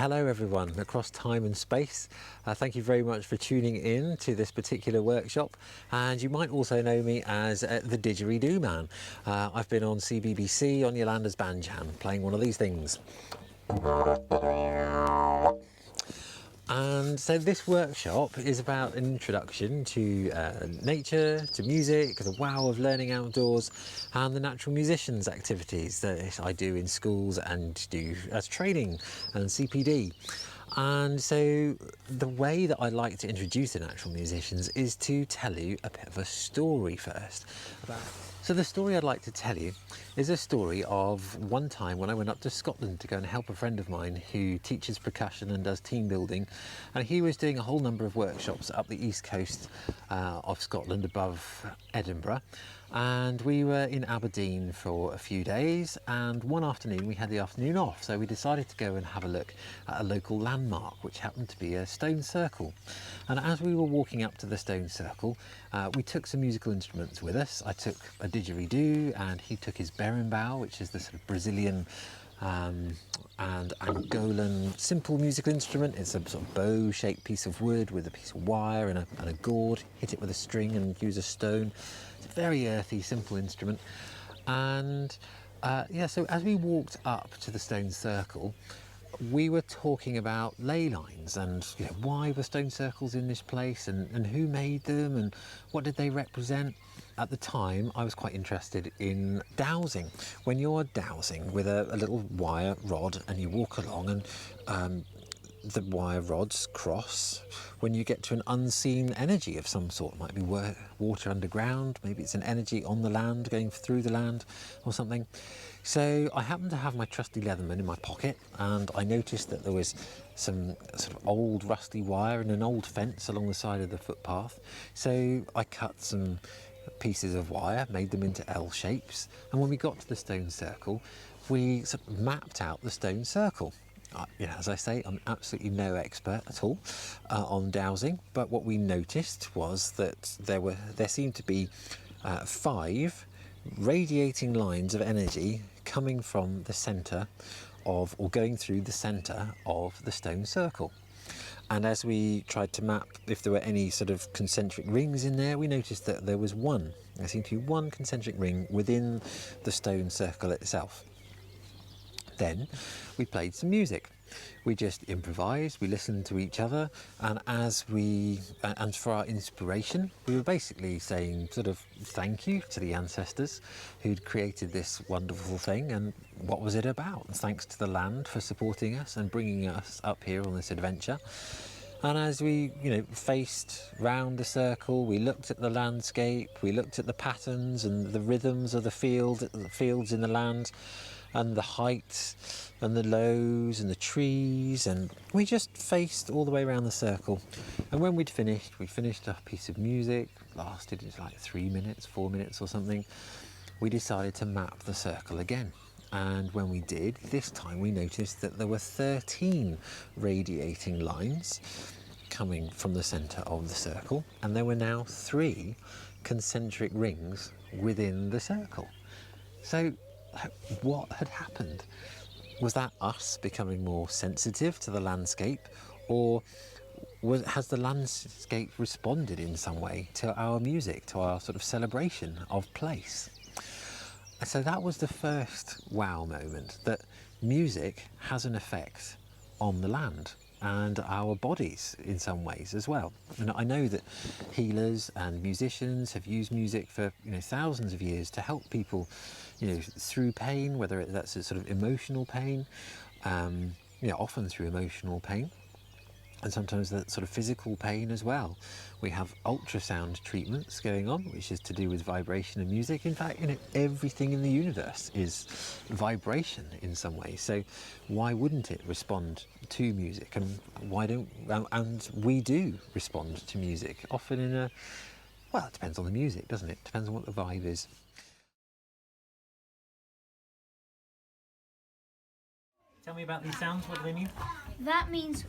Hello everyone across time and space. Thank you very much for tuning in to this particular workshop, and you might also know me as the Didgeridoo Man. I've been on CBBC on Yolanda's Banjan playing one of these things. And so this workshop is about an introduction to nature, to music, the wow of learning outdoors, and the natural musicians activities that I do in schools and do as training and CPD. And so the way that I like to introduce the natural musicians is to tell you a bit of a story first. So the story I'd like to tell you is a story of one time when I went up to Scotland to go and help a friend of mine who teaches percussion and does team building, and he was doing a whole number of workshops up the east coast of Scotland above Edinburgh. And we were in Aberdeen for a few days, and one afternoon we had the afternoon off, so we decided to go and have a look at a local landmark, which happened to be a stone circle. And as we were walking up to the stone circle, we took some musical instruments with us. I took a didgeridoo and he took his berimbau, which is the sort of Brazilian and Angolan simple musical instrument. It's a sort of bow-shaped piece of wood with a piece of wire and a gourd. Hit it with a string and use a stone. It's a very earthy, simple instrument. And so as we walked up to the stone circle, we were talking about ley lines and why were stone circles in this place and who made them and what did they represent. At the time, I was quite interested in dowsing. When you're dowsing with a little wire rod and you walk along and the wire rods cross, when you get to an unseen energy of some sort, it might be water underground, maybe it's an energy on the land, going through the land or something. So I happened to have my trusty Leatherman in my pocket, and I noticed that there was some sort of old rusty wire and an old fence along the side of the footpath. So I cut some pieces of wire, made them into L shapes, and when we got to the stone circle, we sort of mapped out the stone circle. As I say, I'm absolutely no expert at all on dowsing, but what we noticed was that there seemed to be 5 radiating lines of energy coming from the centre of, or going through the centre of the stone circle. And as we tried to map if there were any sort of concentric rings in there, we noticed that there was one. There seemed to be one concentric ring within the stone circle itself. Then we played some music. We just improvised, we listened to each other, and and for our inspiration, we were basically saying sort of thank you to the ancestors who'd created this wonderful thing and what was it about. And thanks to the land for supporting us and bringing us up here on this adventure. And as we, faced round the circle, we looked at the landscape, we looked at the patterns and the rhythms of the fields in the land, and the height and the lows and the trees, and we just faced all the way around the circle. And when we finished a piece of music, lasted like 3 minutes, 4 minutes or something. We decided to map the circle again. And when we did, this time we noticed that there were 13 radiating lines coming from the centre of the circle, and there were now 3 concentric rings within the circle. So what had happened? Was that us becoming more sensitive to the landscape, or has the landscape responded in some way to our music, to our sort of celebration of place? And so that was the first wow moment, that music has an effect on the land and our bodies in some ways as well. And I know that healers and musicians have used music for thousands of years to help people through pain, whether that's a sort of emotional pain, often through emotional pain, and sometimes that sort of physical pain as well. We have ultrasound treatments going on, which is to do with vibration and music. In fact, everything in the universe is vibration in some way. So why wouldn't it respond to music? And and we do respond to music, often it depends on the music, doesn't it? Depends on what the vibe is. Tell me about these sounds, what do they mean? That means,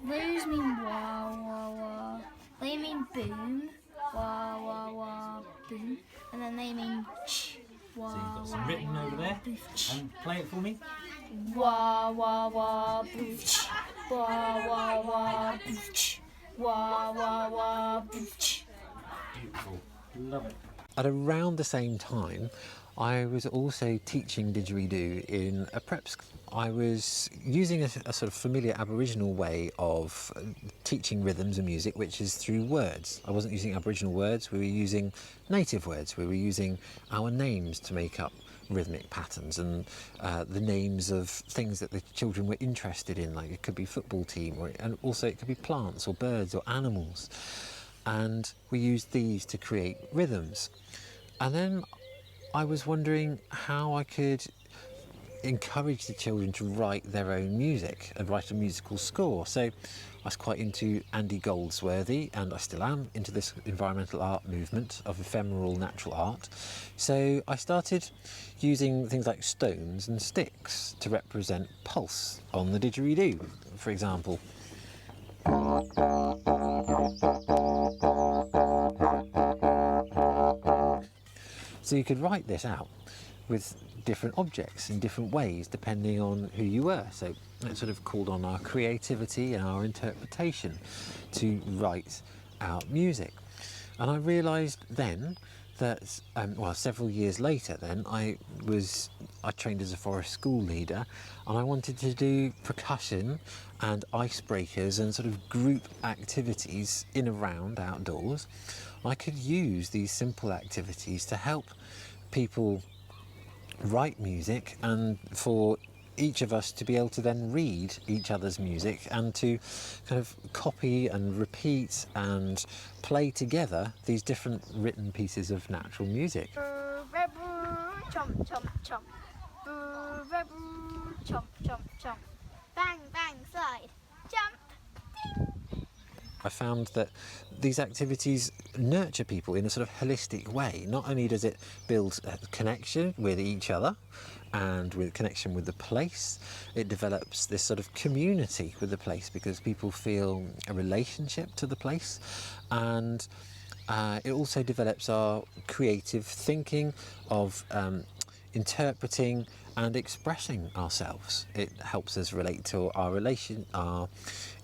those mean wah, wah, wah. They mean boom, wah, wah, wah, boom. And then they mean ch, wah, So you've got some wah, written wah, over there, boof, ch. and play it for me. Wah, wah, wah, boof, ch. wah wah wah, booch, wah wah wah, booch. Beautiful. Love it. At around the same time, I was also teaching didgeridoo in a prep school. I was using a sort of familiar Aboriginal way of teaching rhythms and music, which is through words. I wasn't using Aboriginal words, we were using native words. We were using our names to make up rhythmic patterns and the names of things that the children were interested in, like it could be football team, and also it could be plants or birds or animals. And we used these to create rhythms. And then I was wondering how I could encourage the children to write their own music and write a musical score. So I was quite into Andy Goldsworthy, and I still am, into this environmental art movement of ephemeral natural art. So I started using things like stones and sticks to represent pulse on the didgeridoo, for example. So you could write this out with different objects in different ways depending on who you were. So it sort of called on our creativity and our interpretation to write out music. And I realised then that, well, several years later then, I trained as a forest school leader, and I wanted to do percussion and icebreakers and sort of group activities in and around outdoors. I could use these simple activities to help people write music, and for each of us to be able to then read each other's music and to kind of copy and repeat and play together these different written pieces of natural music. Chomp, chomp, chomp. Chomp, chomp, chomp. Bang, bang, slide. Jump. I found that these activities nurture people in a sort of holistic way. Not only does it build a connection with each other and with connection with the place, it develops this sort of community with the place because people feel a relationship to the place, and it also develops our creative thinking of interpreting and expressing ourselves. It helps us relate to our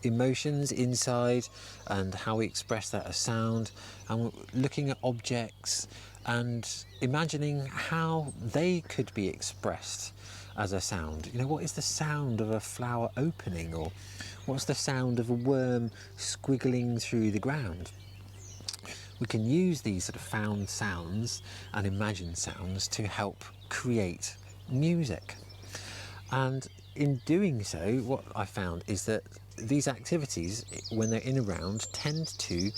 emotions inside and how we express that as sound, and looking at objects and imagining how they could be expressed as a sound. You know, what is the sound of a flower opening, or what's the sound of a worm squiggling through the ground? We can use these sort of found sounds and imagined sounds to help create music. And in doing so, what I found is that these activities, when they're in around, tend to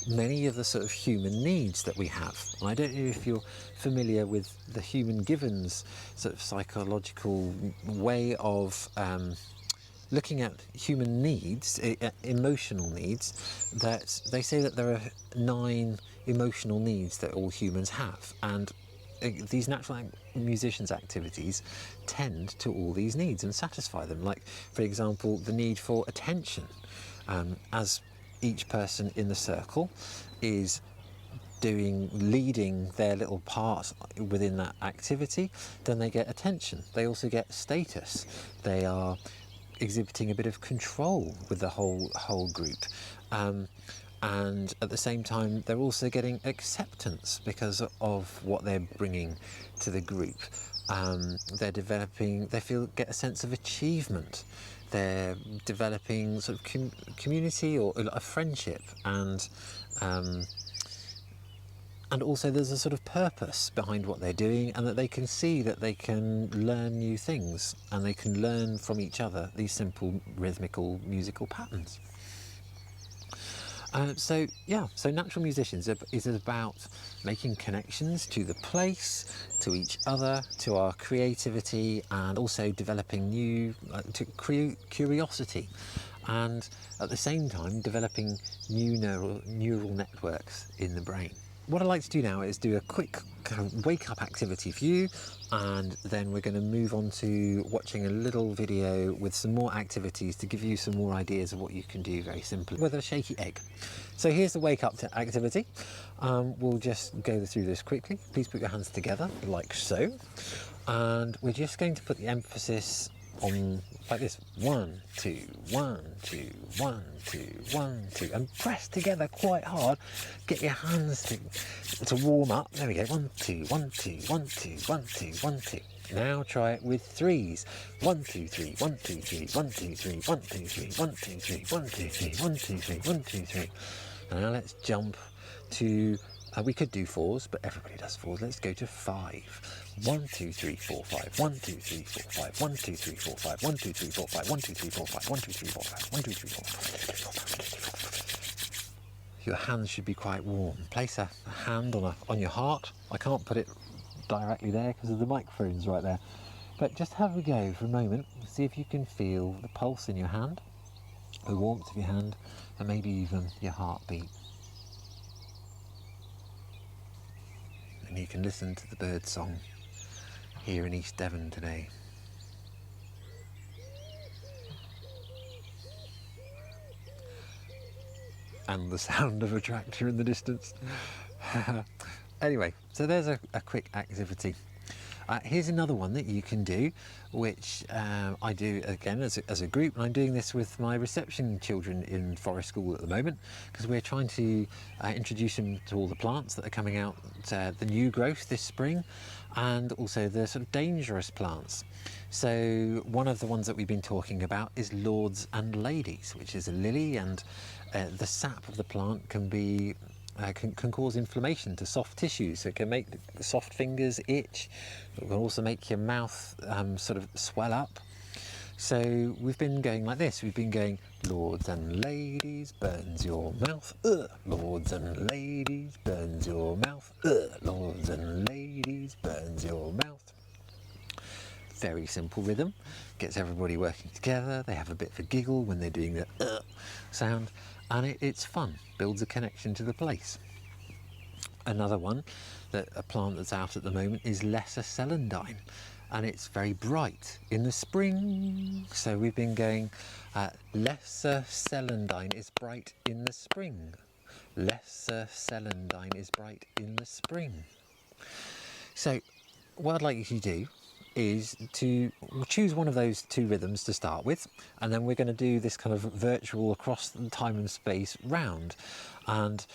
many of the sort of human needs that we have. And I don't know if you're familiar with the human Givens sort of psychological way of looking at human needs, emotional needs, that they say that there are 9 emotional needs that all humans have, and these natural musicians' activities tend to all these needs and satisfy them. Like, for example, the need for attention. As each person in the circle is leading their little part within that activity, then they get attention. They also get status. They are exhibiting a bit of control with the whole group. And at the same time, they're also getting acceptance because of what they're bringing to the group. They're developing, get a sense of achievement. They're developing sort of community or a friendship, and also there's a sort of purpose behind what they're doing, and that they can see that they can learn new things, and they can learn from each other these simple rhythmical musical patterns. So natural musicians is about making connections to the place, to each other, to our creativity, and also developing curiosity, and at the same time developing new neural networks in the brain. What I'd like to do now is do a quick kind of wake-up activity for you, and then we're going to move on to watching a little video with some more activities to give you some more ideas of what you can do very simply with a shaky egg. So here's the wake-up activity. We'll just go through this quickly. Please put your hands together like so, and we're just going to put the emphasis on like this. 1, 2, 1, 2, 1, 2, 1, 2, and press together quite hard. Get your hands to warm up. There we go. 1, 2, 1, 2, 1, 2, 1, 2, 1, 2. Now try it with threes. 1, 2, 3, 1, 2, 3, 1, 2, 3, 1, 2, 3, 1, 2, 3, 1, 2, 3, 1, 2, 3, 1, 2, 3. And now let's jump to, we could do fours, but everybody does fours. Let's go to 5. 1, 2, 3, 4, 5. 1, 2, 3, 4, 5. 1, 2, 3, 4, 5. 1, 2, 3, 4, 5. 1, 2, 3, 4, 5. 1, 2, 3, 4, 5. 1, 2, 3, 4, 5. Your hands should be quite warm. Place a hand on your heart. I can't put it directly there because of the microphone's right there. But just have a go for a moment. See if you can feel the pulse in your hand, the warmth of your hand, and maybe even your heartbeat. And you can listen to the bird song here in East Devon today. And the sound of a tractor in the distance. Anyway, so there's a quick activity. Here's another one that you can do, which I do again as a group, and I'm doing this with my reception children in Forest School at the moment, because we're trying to introduce them to all the plants that are coming out, the new growth this spring, and also the sort of dangerous plants. So one of the ones that we've been talking about is Lords and Ladies, which is a lily, and the sap of the plant can be can cause inflammation to soft tissues. So it can make the soft fingers itch. It can also make your mouth sort of swell up. So we've been going like this. We've been going, Lords and ladies, burns your mouth. Lords and ladies, burns your mouth. Lords and ladies, burns your mouth. Very simple rhythm. Gets everybody working together. They have a bit of a giggle when they're doing the sound. And it's fun, builds a connection to the place. Another one, a plant that's out at the moment, is lesser celandine, and it's very bright in the spring. So we've been going, lesser celandine is bright in the spring. Lesser celandine is bright in the spring. So what I'd like you to do is to choose one of those two rhythms to start with, and then we're going to do this kind of virtual across time and space round, and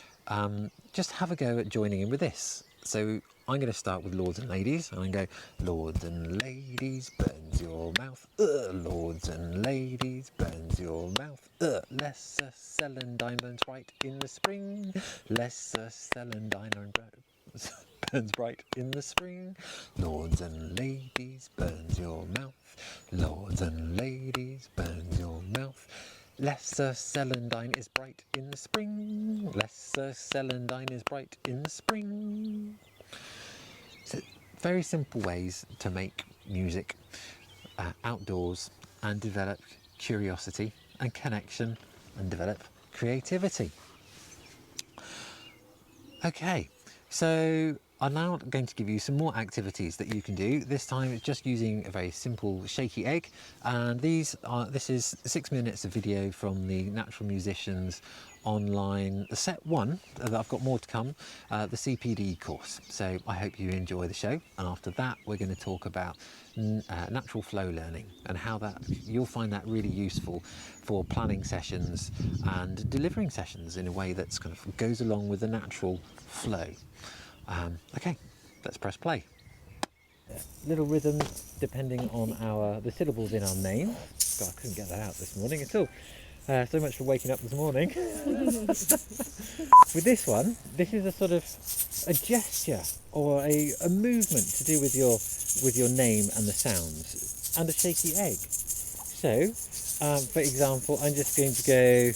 just have a go at joining in with this. So I'm going to start with Lords and Ladies, and I go, Lords and ladies, burns your mouth. Lords and ladies, burns your mouth. Lesser celandine burns bright in the spring. Lesser celandine burns bright in the spring. Lords and ladies, burns your mouth. Lords and ladies, burns your mouth. Lesser celandine is bright in the spring. Lesser celandine is bright in the spring. So very simple ways to make music outdoors and develop curiosity and connection and develop creativity. Okay, so I'm now going to give you some more activities that you can do. This time it's just using a very simple shaky egg, and this is 6 minutes of video from the Natural Musicians online, the set 1, I've got more to come, the CPD course. So I hope you enjoy the show, and after that we're going to talk about natural flow learning and how you'll find that really useful for planning sessions and delivering sessions in a way that's kind of goes along with the natural flow. Okay, let's press play. Little rhythms depending on the syllables in our name. God, I couldn't get that out this morning at all. So much for waking up this morning. With this one, this is a sort of a gesture or a movement to do with your name and the sounds, and a shaky egg. So, for example, I'm just going to go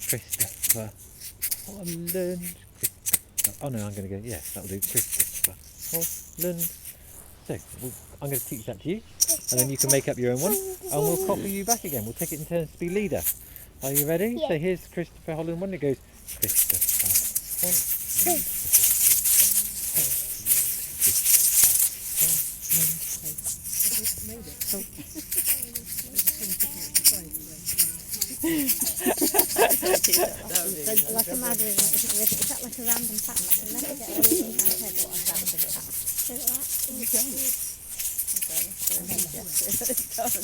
Christopher Holland. Oh no, I'm going to go, yeah, that'll do. Christopher Holland. So, I'm going to teach that to you, and then you can make up your own one, and we'll copy you back again. We'll take it in turns to be leader. Are you ready? Yeah. So here's Christopher Holland one. It goes, Christopher Holland. Like a Mandarin, is that like a random pattern? Like a never get a reading in my head what a random pattern. So that. Nice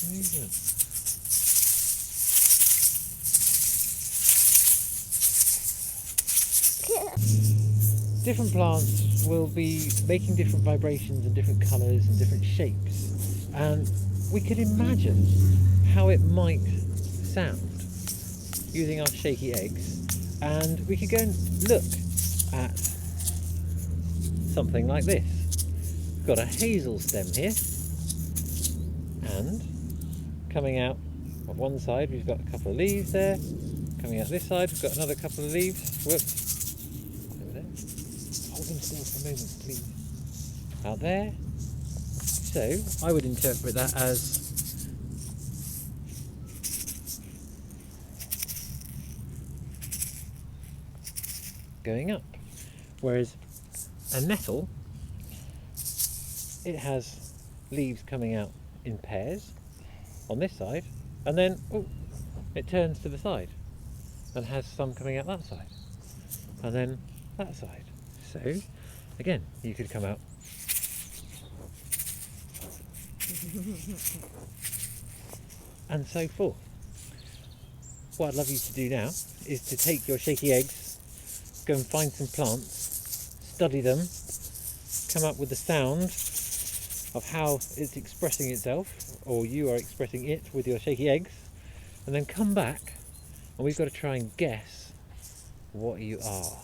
movement. Different plants will be making different vibrations and different colours and different shapes, and we could imagine how it might sound using our shaky eggs, and we could go and look at something like this. We've got a hazel stem here, and coming out of one side we've got a couple of leaves there. Coming out this side we've got another couple of leaves. Whoops. Over there. Hold them still for a moment, please. Out there. So I would interpret that as going up, whereas a nettle, it has leaves coming out in pairs on this side, and then it turns to the side and has some coming out that side, and then that side. So again, you could come out and so forth. What I'd love you to do now is to take your shaky eggs, go and find some plants, study them, come up with the sound of how it's expressing itself, or you are expressing it with your shaky eggs, and then come back and we've got to try and guess what you are.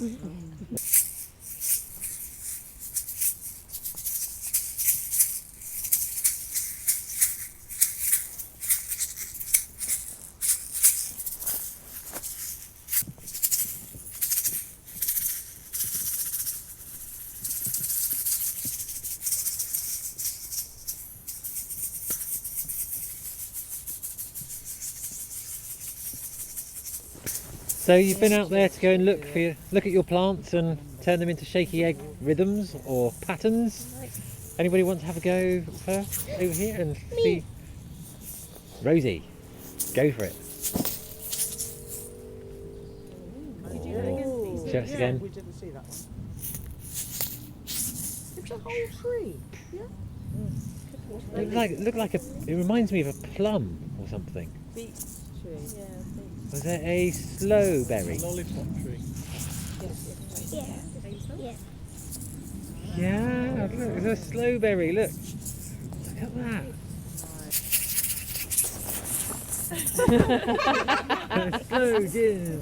So you've been out there to go and look at your plants and turn them into shaky egg rhythms or patterns. Anybody want to have a go first over here and see? Rosie, go for it. Show us again. We didn't see that one. It's a whole tree. Yeah. Look like it reminds me of a plum or something. Beech tree. Yeah. Was there a slow berry? Lollipop tree. Yeah. Yeah. Yeah, look, there's a slow berry, look. Look at that. Slow Jim.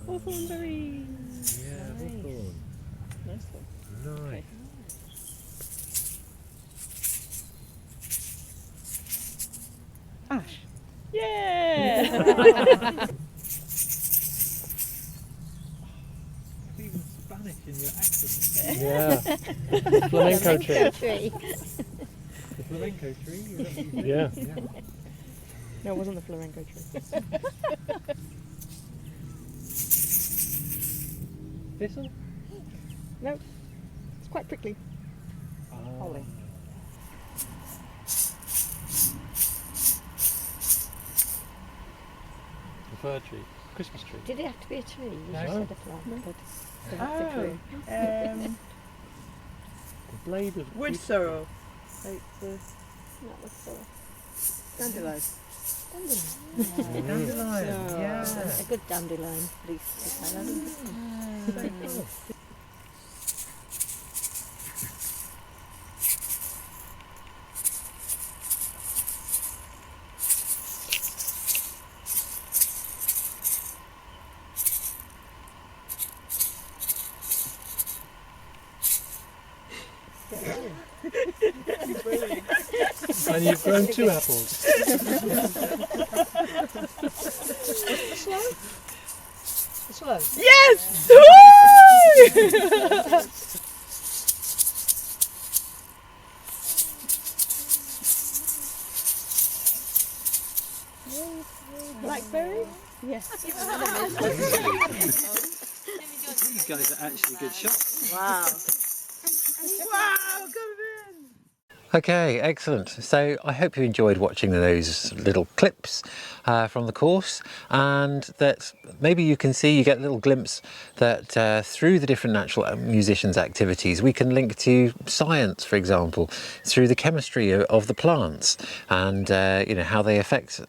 Hawthorn berry. Yeah, hawthorn. Nice one. Nice. Ash. Yeah. Even Spanish in your accent. Yeah. Flamenco tree. The flamenco tree? Is that what you said? Yeah. No, it wasn't the flamenco tree. Thistle? No, it's quite prickly. Holly. The fir tree. Christmas tree. Did it have to be a tree? You No. just said a plant. But Oh, The blade of wood sorrel. Like the not with the dandelion. dandelion. Dandelion, Oh. yeah. A good dandelion leaf to have. And you've grown 2 apples. Slow. Yes! Blackberry? Yes. You guys are actually good shots. Wow. Okay, excellent. So I hope you enjoyed watching those little clips from the course, and that maybe you can see, you get a little glimpse that through the different natural musicians activities we can link to science, for example, through the chemistry of the plants and you know, how they affect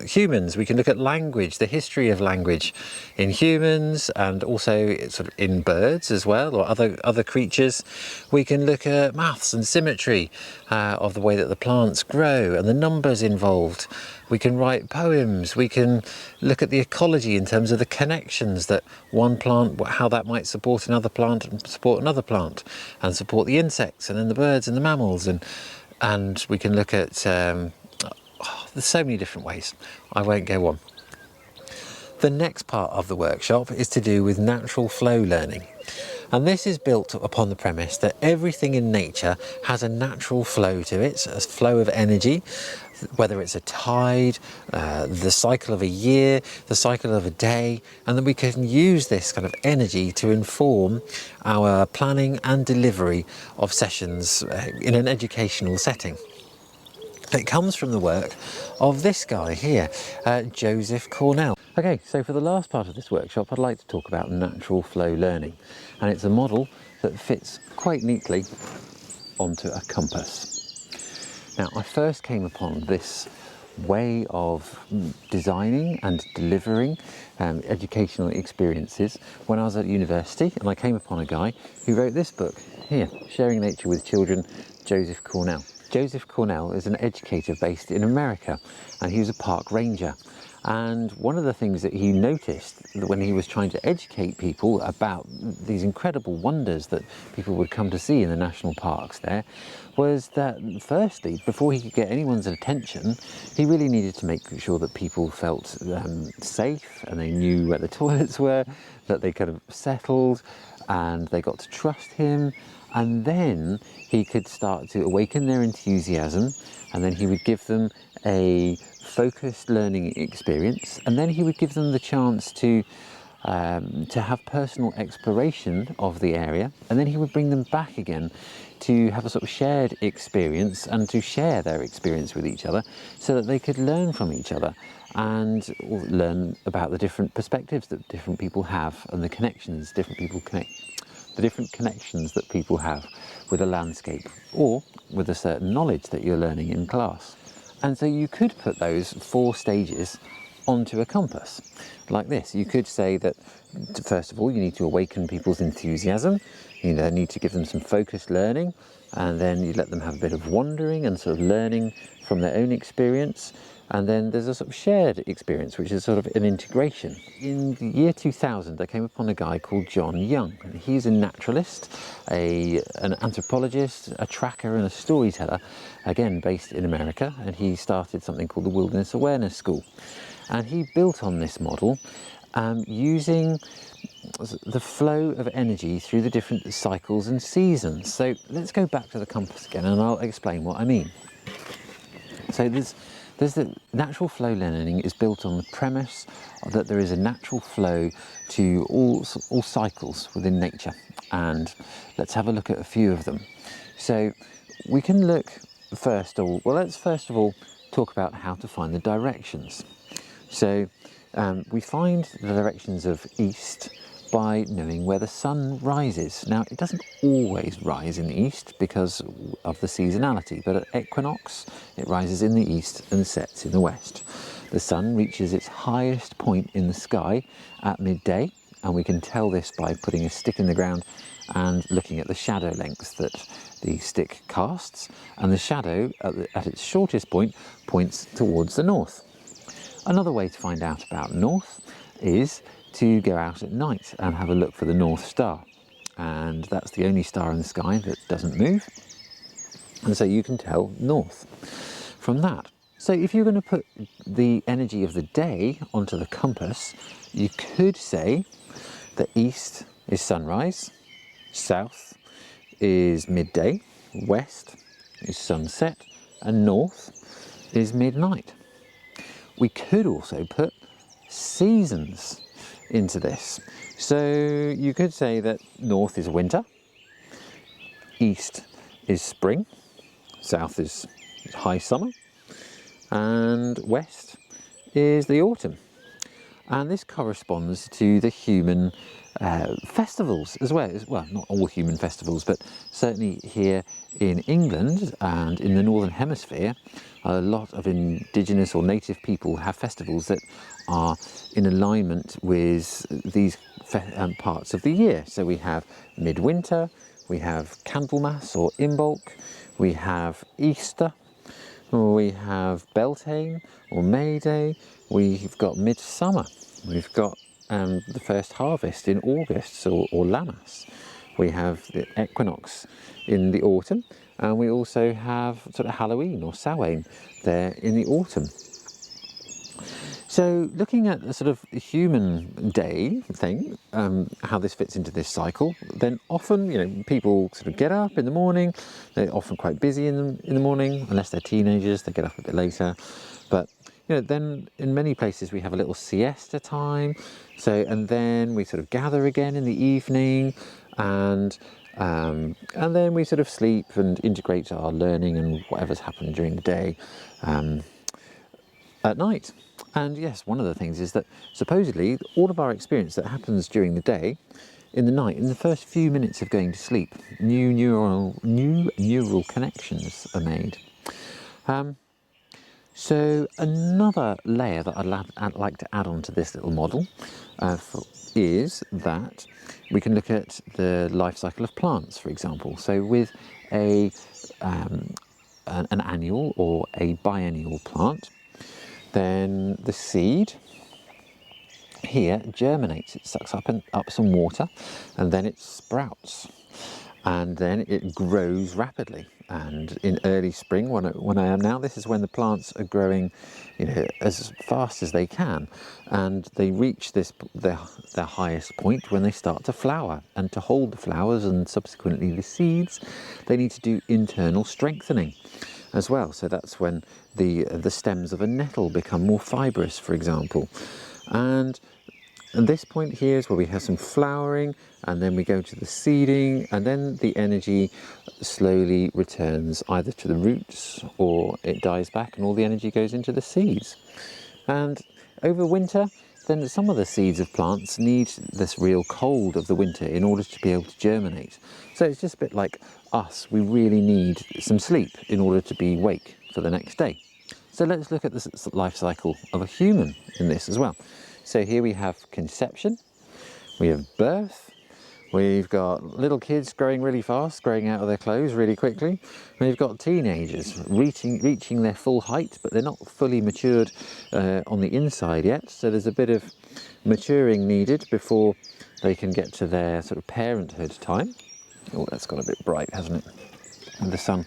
humans. We can look at language, the history of language in humans, and also sort of in birds as well, or other creatures. We can look at maths and symmetry of the way that the plants grow and the numbers involved. We can write poems. We can look at the ecology in terms of the connections that one plant, how that might support another plant and support another plant, and support the insects and then the birds and the mammals, and we can look at there's so many different ways. I won't go on. The next part of the workshop is to do with natural flow learning. And this is built upon the premise that everything in nature has a natural flow to it, a flow of energy, whether it's a tide, the cycle of a year, the cycle of a day, and that we can use this kind of energy to inform our planning and delivery of sessions in an educational setting. It comes from the work of this guy here, Joseph Cornell. Okay, so for the last part of this workshop, I'd like to talk about natural flow learning. And it's a model that fits quite neatly onto a compass. Now, I first came upon this way of designing and delivering educational experiences when I was at university, and I came upon a guy who wrote this book here, Sharing Nature with Children, Joseph Cornell. Joseph Cornell is an educator based in America, and he was a park ranger. And one of the things that he noticed when he was trying to educate people about these incredible wonders that people would come to see in the national parks there was that, firstly, before he could get anyone's attention, he really needed to make sure that people felt safe and they knew where the toilets were, that they kind of settled and they got to trust him. And then he could start to awaken their enthusiasm, and then he would give them a focused learning experience, and then he would give them the chance to have personal exploration of the area, and then he would bring them back again to have a sort of shared experience and to share their experience with each other so that they could learn from each other and learn about the different perspectives that different people have and the connections the different connections that people have with a landscape or with a certain knowledge that you're learning in class. And so you could put those 4 stages onto a compass like this. You could say that, first of all, you need to awaken people's enthusiasm. You need to give them some focused learning, and then you let them have a bit of wandering and sort of learning from their own experience. And then there's a sort of shared experience, which is sort of an integration. In the year 2000, I came upon a guy called John Young. He's a naturalist, an anthropologist, a tracker and a storyteller, again based in America, and he started something called the Wilderness Awareness School. And he built on this model using the flow of energy through the different cycles and seasons. So let's go back to the compass again and I'll explain what I mean. So there's the natural flow learning is built on the premise that there is a natural flow to all cycles within nature, and let's have a look at a few of them. So we can look let's first of all talk about how to find the directions. So we find the directions of east by knowing where the sun rises. Now, it doesn't always rise in the east because of the seasonality, but at equinox it rises in the east and sets in the west. The sun reaches its highest point in the sky at midday, and we can tell this by putting a stick in the ground and looking at the shadow lengths that the stick casts, and the shadow at its shortest point points towards the north. Another way to find out about north is to go out at night and have a look for the North Star, and that's the only star in the sky that doesn't move, and so you can tell north. from that. So if you're going to put the energy of the day onto the compass, you could say that east is sunrise, south is midday, west is sunset, and north is midnight. We could also put seasons into this. So you could say that north is winter, east is spring, south is high summer, and west is the autumn. And this corresponds to the human festivals as well. Well, not all human festivals, but certainly here in England and in the Northern Hemisphere, a lot of indigenous or native people have festivals that are in alignment with these parts of the year. So we have midwinter, we have Candlemas or Imbolc, we have Easter, we have Beltane or May Day, we've got Midsummer, we've got the first harvest in August or Lammas, we have the equinox in the autumn, and we also have sort of Halloween or Samhain there in the autumn. So looking at the sort of human day thing, how this fits into this cycle, then often, you know, people sort of get up in the morning. They're often quite busy in the morning, unless they're teenagers, they get up a bit later. But, you know, then in many places we have a little siesta time. So, and then we sort of gather again in the evening, and then we sort of sleep and integrate our learning and whatever's happened during the day at night. And yes, one of the things is that supposedly all of our experience that happens during the day, in the night, in the first few minutes of going to sleep, new neural connections are made. So another layer that I'd like to add on to this little model is that we can look at the life cycle of plants, for example. So with an annual or a biennial plant, then the seed here germinates. It sucks up some water, and then it sprouts, and then it grows rapidly. And in early spring, when I am now, this is when the plants are growing, you know, as fast as they can, and they reach their highest point when they start to flower. And to hold the flowers and subsequently the seeds, they need to do internal strengthening as well. So that's when the stems of a nettle become more fibrous, for example. And this point here is where we have some flowering, and then we go to the seeding, and then the energy slowly returns either to the roots or it dies back and all the energy goes into the seeds. And over winter, then some of the seeds of plants need this real cold of the winter in order to be able to germinate. So it's just a bit like us, we really need some sleep in order to be awake for the next day. So let's look at the life cycle of a human in this as well. So here we have conception, we have birth, we've got little kids growing really fast, growing out of their clothes really quickly. We've got teenagers reaching their full height, but they're not fully matured on the inside yet. So there's a bit of maturing needed before they can get to their sort of parenthood time. Oh, that's got a bit bright, hasn't it? And the sun.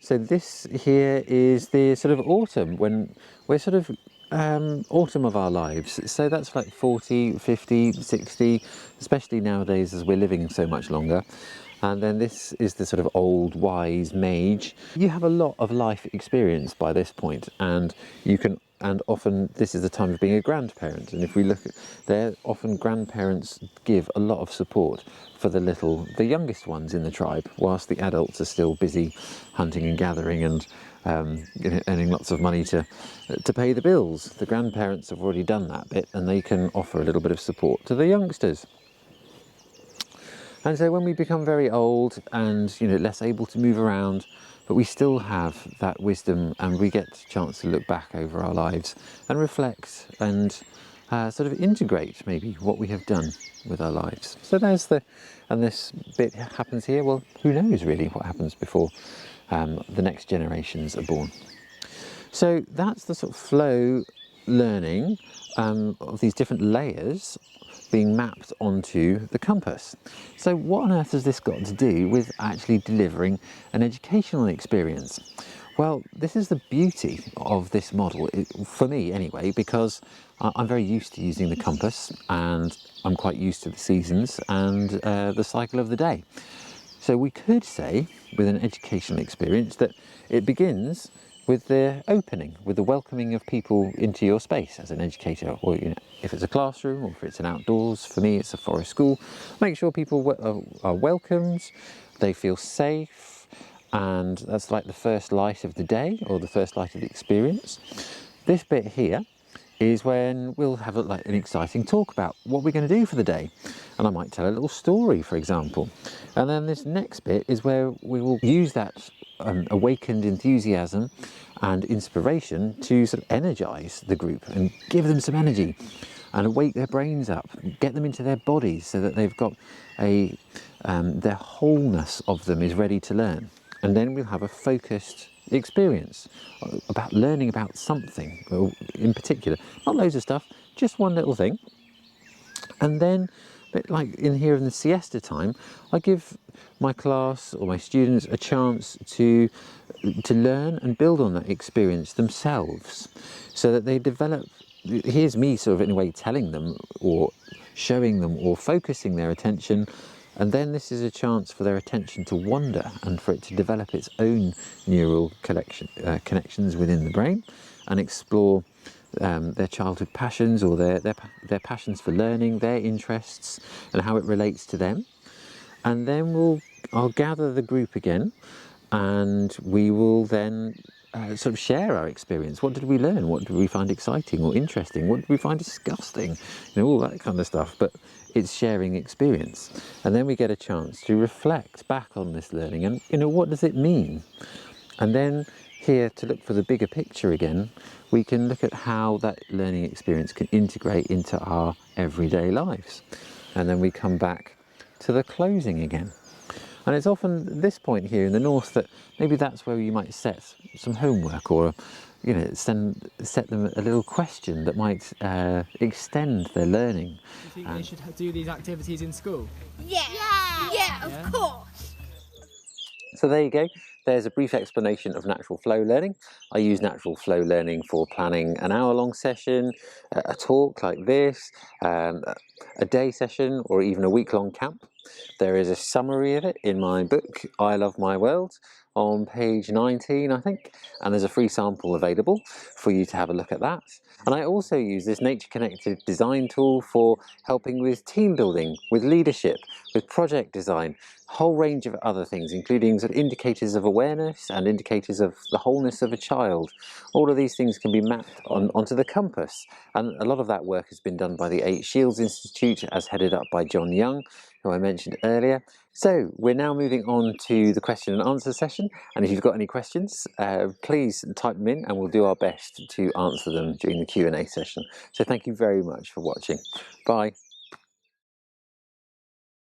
So this here is the sort of autumn, when we're sort of autumn of our lives. So that's like 40, 50, 60, especially nowadays as we're living so much longer. And then this is the sort of old, wise mage. You have a lot of life experience by this point, and often this is the time of being a grandparent. And if we look at there, often grandparents give a lot of support for the youngest ones in the tribe, whilst the adults are still busy hunting and gathering and earning lots of money to pay the bills. The grandparents have already done that bit, and they can offer a little bit of support to the youngsters. And so when we become very old and, you know, less able to move around, but we still have that wisdom, and we get a chance to look back over our lives and reflect and sort of integrate maybe what we have done with our lives. So and this bit happens here. Well, who knows really what happens before the next generations are born. So that's the sort of flow learning of these different layers being mapped onto the compass. So what on earth has this got to do with actually delivering an educational experience? Well, this is the beauty of this model, for me anyway, because I'm very used to using the compass, and I'm quite used to the seasons and the cycle of the day. So we could say, with an educational experience, that it begins with the opening, with the welcoming of people into your space as an educator, or if it's a classroom or if it's an outdoors. For me, it's a forest school. Make sure people are welcomed, they feel safe, and that's like the first light of the day or the first light of the experience. This bit here is when we'll have an exciting talk about what we're going to do for the day, and I might tell a little story, for example. And then this next bit is where we will use that awakened enthusiasm and inspiration to sort of energize the group and give them some energy and wake their brains up, get them into their bodies so that they've got their wholeness of them is ready to learn. And then we'll have a focused experience about learning about something in particular, not loads of stuff, just one little thing. And then, a bit like in here in the siesta time, I give my class or my students a chance to learn and build on that experience themselves, so that they develop. Here's me sort of in a way telling them or showing them or focusing their attention, and then this is a chance for their attention to wander and for it to develop its own neural connections within the brain and explore their childhood passions or their passions for learning, their interests and how it relates to them. And then I'll gather the group again, and we will then sort of share our experience. What did we learn? What did we find exciting or interesting? What did we find disgusting? All that kind of stuff. But it's sharing experience. And then we get a chance to reflect back on this learning and, what does it mean? And then here, to look for the bigger picture again, we can look at how that learning experience can integrate into our everyday lives. And then we come back to the closing again. And it's often this point here in the north that maybe that's where you might set some homework or, set them a little question that might extend their learning. Do you think they should do these activities in school? Yeah, of course. So there you go. There's a brief explanation of natural flow learning. I use natural flow learning for planning an hour-long session, a talk like this, a day session, or even a week-long camp. There is a summary of it in my book, I Love My World, on page 19, I think, and there's a free sample available for you to have a look at that. And I also use this nature-connected design tool for helping with team building, with leadership, with project design, a whole range of other things, including sort of indicators of awareness and indicators of the wholeness of a child. All of these things can be mapped onto the compass, and a lot of that work has been done by the 8 Shields Institute, as headed up by John Young, who I mentioned earlier. So we're now moving on to the question and answer session, and if you've got any questions, please type them in and we'll do our best to answer them during the Q&A session. So thank you very much for watching. Bye.